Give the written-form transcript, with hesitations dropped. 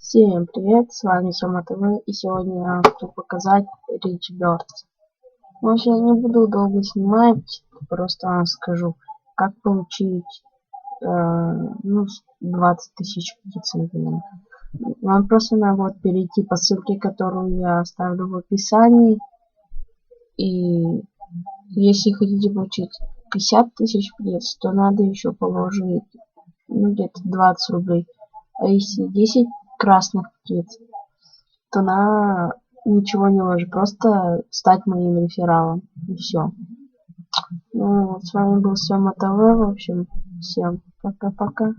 Всем привет, с вами Сёма ТВ, и сегодня я хочу показать Rich Birds. Может, я не буду долго снимать, просто скажу, как получить 20 тысяч птиц. Вам просто надо вот перейти по ссылке, которую я оставлю в описании, и если хотите получить 50 тысяч птиц, то надо еще положить где-то 20 рублей. А если 10 красных птиц, то на ничего не ложь, просто стать моим рефералом, и все. Ну, с вами был Сёма ТВ, в общем, всем пока-пока.